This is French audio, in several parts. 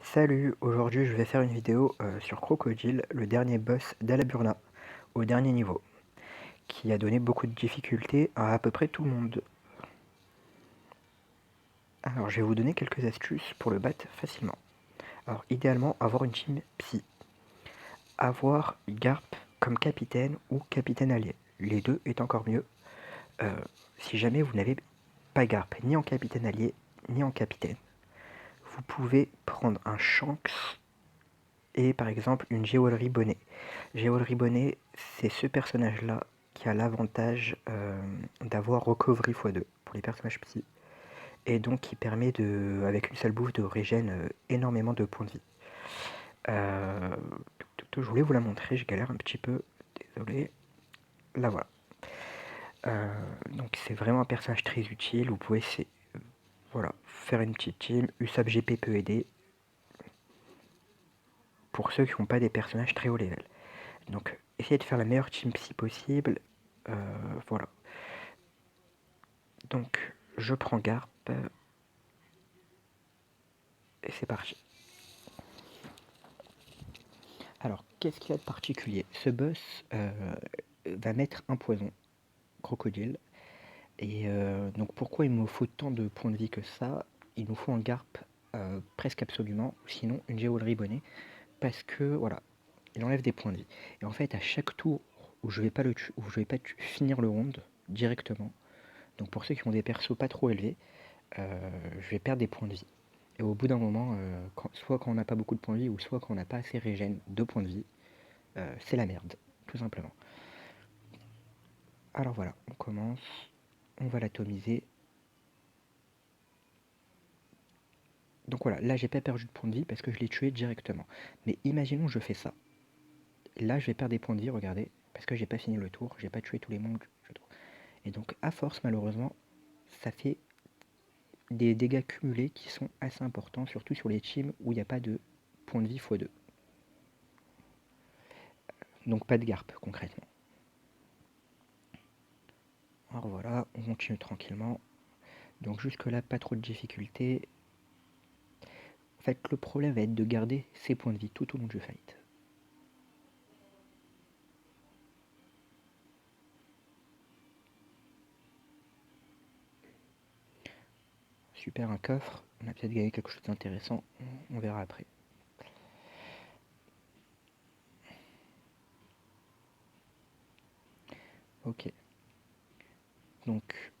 Salut, aujourd'hui je vais faire une vidéo sur Crocodile, le dernier boss d'Alaburna, au dernier niveau, qui a donné beaucoup de difficultés à peu près tout le monde. Alors je vais vous donner quelques astuces pour le battre facilement. Alors idéalement avoir une team psy, avoir Garp comme capitaine ou capitaine allié, les deux est encore mieux. Si jamais vous n'avez pas Garp ni en capitaine allié ni en capitaine, vous pouvez prendre un Shanks et par exemple une Jewelry Bonnet. Jewelry Bonnet, c'est ce personnage-là qui a l'avantage d'avoir Recovery x2 pour les personnages psy, et donc qui permet de, avec une seule bouffe, de régène énormément de points de vie. Je voulais vous la montrer, je galère un petit peu, désolé. La voilà. Donc c'est vraiment un personnage très utile, vous pouvez voilà, faire une petite team, Usopp GP peut aider, pour ceux qui n'ont pas des personnages très haut level. Donc essayez de faire la meilleure team psy possible, voilà. Donc je prends Garp, et c'est parti. Alors qu'est-ce qu'il y a de particulier? Ce boss va mettre un poison, Crocodile, et donc pourquoi il me faut tant de points de vie que ça? Il nous faut un Garp presque absolument, ou sinon une Jewelry Bonnet, parce que voilà, il enlève des points de vie. Et en fait à chaque tour où je vais pas finir le round directement, donc pour ceux qui ont des persos pas trop élevés, je vais perdre des points de vie. Et au bout d'un moment, soit quand on n'a pas beaucoup de points de vie, ou soit quand on n'a pas assez régène de points de vie, c'est la merde, tout simplement. Alors voilà, on commence, on va l'atomiser. Donc voilà, là j'ai pas perdu de points de vie parce que je l'ai tué directement. Mais imaginons que je fais ça. Là je vais perdre des points de vie, regardez, parce que j'ai pas fini le tour, j'ai pas tué tous les monstres. Et donc à force malheureusement, ça fait des dégâts cumulés qui sont assez importants, surtout sur les teams où il n'y a pas de points de vie x2. Donc pas de Garp concrètement. Alors voilà, on continue tranquillement. Donc jusque là, pas trop de difficultés. En fait, le problème va être de garder ses points de vie tout au long du fight. Super, un coffre. On a peut-être gagné quelque chose d'intéressant. On verra après. Ok. Donc,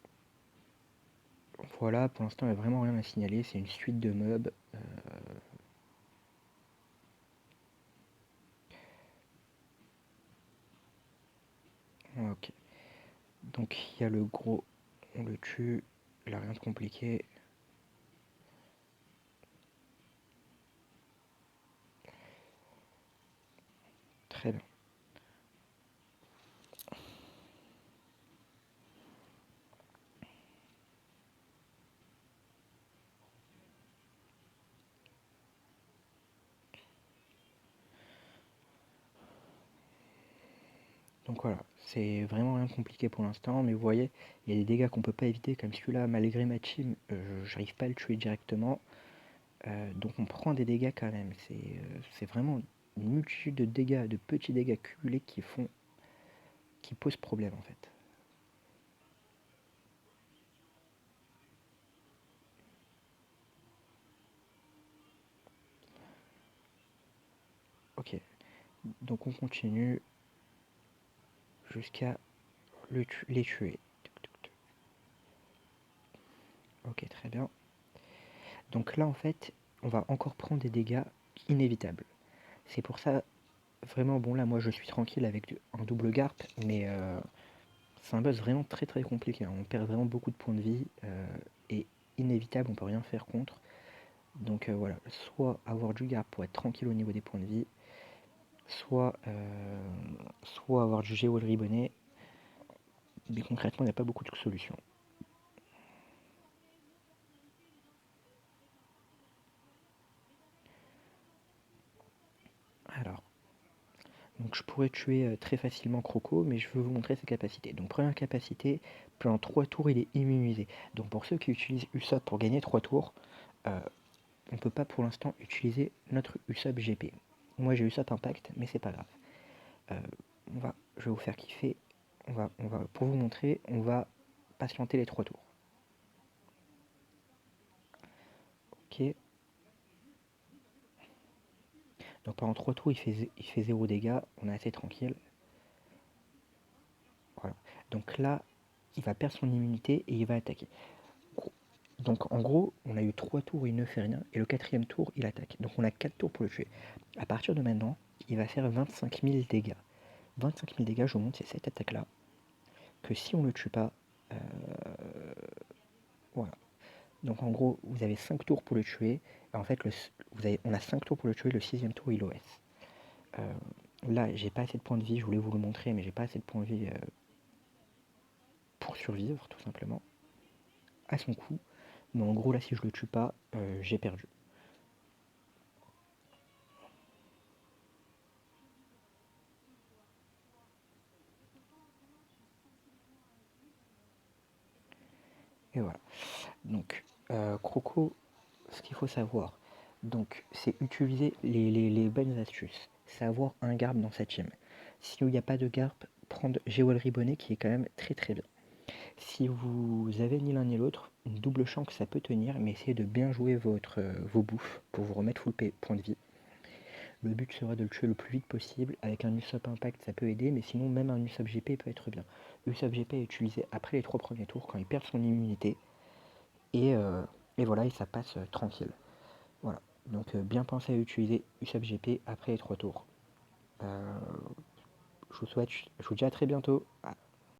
voilà, pour l'instant, il n'y a vraiment rien à signaler. C'est une suite de mobs. Ok. Donc, il y a le gros. On le tue. Il n'a rien de compliqué. Très bien. Donc voilà, c'est vraiment rien de compliqué pour l'instant, mais vous voyez, il y a des dégâts qu'on peut pas éviter, comme celui-là, malgré ma team, j'arrive pas à le tuer directement, donc on prend des dégâts quand même, c'est vraiment une multitude de dégâts, de petits dégâts cumulés qui posent problème en fait. Ok, donc on continue jusqu'à les tuer. Ok, très bien. Donc là en fait, on va encore prendre des dégâts inévitables. C'est pour ça, vraiment, bon là moi je suis tranquille avec un double garp, mais c'est un boss vraiment très très compliqué, hein. On perd vraiment beaucoup de points de vie et inévitable, on peut rien faire contre. Donc voilà, soit avoir du garp pour être tranquille au niveau des points de vie, soit avoir du Jewelry Bonnet, mais concrètement il n'y a pas beaucoup de solutions. Alors, donc je pourrais tuer très facilement Croco, mais je veux vous montrer ses capacités. Donc première capacité, pendant 3 tours il est immunisé. Donc pour ceux qui utilisent Usopp pour gagner 3 tours, on peut pas pour l'instant utiliser notre Usopp GP. Moi j'ai Usopp Impact, mais c'est pas grave. Je vais vous faire kiffer. Pour vous montrer, on va patienter les 3 tours. Ok. Donc pendant 3 tours, il fait 0 dégâts. On est assez tranquille. Voilà. Donc là, il va perdre son immunité et il va attaquer. Donc en gros, on a eu 3 tours, il ne fait rien. Et le 4e tour, il attaque. Donc on a 4 tours pour le tuer. À partir de maintenant, il va faire 25 000 dégâts. 25 000 dégâts, je vous montre, c'est cette attaque-là. Que si on ne le tue pas, voilà. Donc en gros, vous avez 5 tours pour le tuer. Et en fait, on a 5 tours pour le tuer, le 6e tour, il OS. Là, j'ai pas assez de points de vie, je voulais vous le montrer, mais j'ai pas assez de points de vie pour survivre, tout simplement, à son coup. Mais en gros, là, si je le tue pas, j'ai perdu. Et voilà. Donc, Croco, ce qu'il faut savoir, donc, c'est utiliser les bonnes astuces. C'est avoir un garde dans sa team. S'il n'y a pas de garde, prendre Géwalry Bonnet qui est quand même très très bien. Si vous avez ni l'un ni l'autre, une double chance ça peut tenir, mais essayez de bien jouer vos bouffes pour vous remettre full point de vie. Le but sera de le tuer le plus vite possible. Avec un Usopp Impact ça peut aider, mais sinon même un Usopp GP peut être bien. Usopp GP est utilisé après les 3 premiers tours quand il perd son immunité. Et, voilà, et ça passe tranquille. Voilà. Donc bien penser à utiliser Usopp GP après les 3 tours. Je vous dis à très bientôt.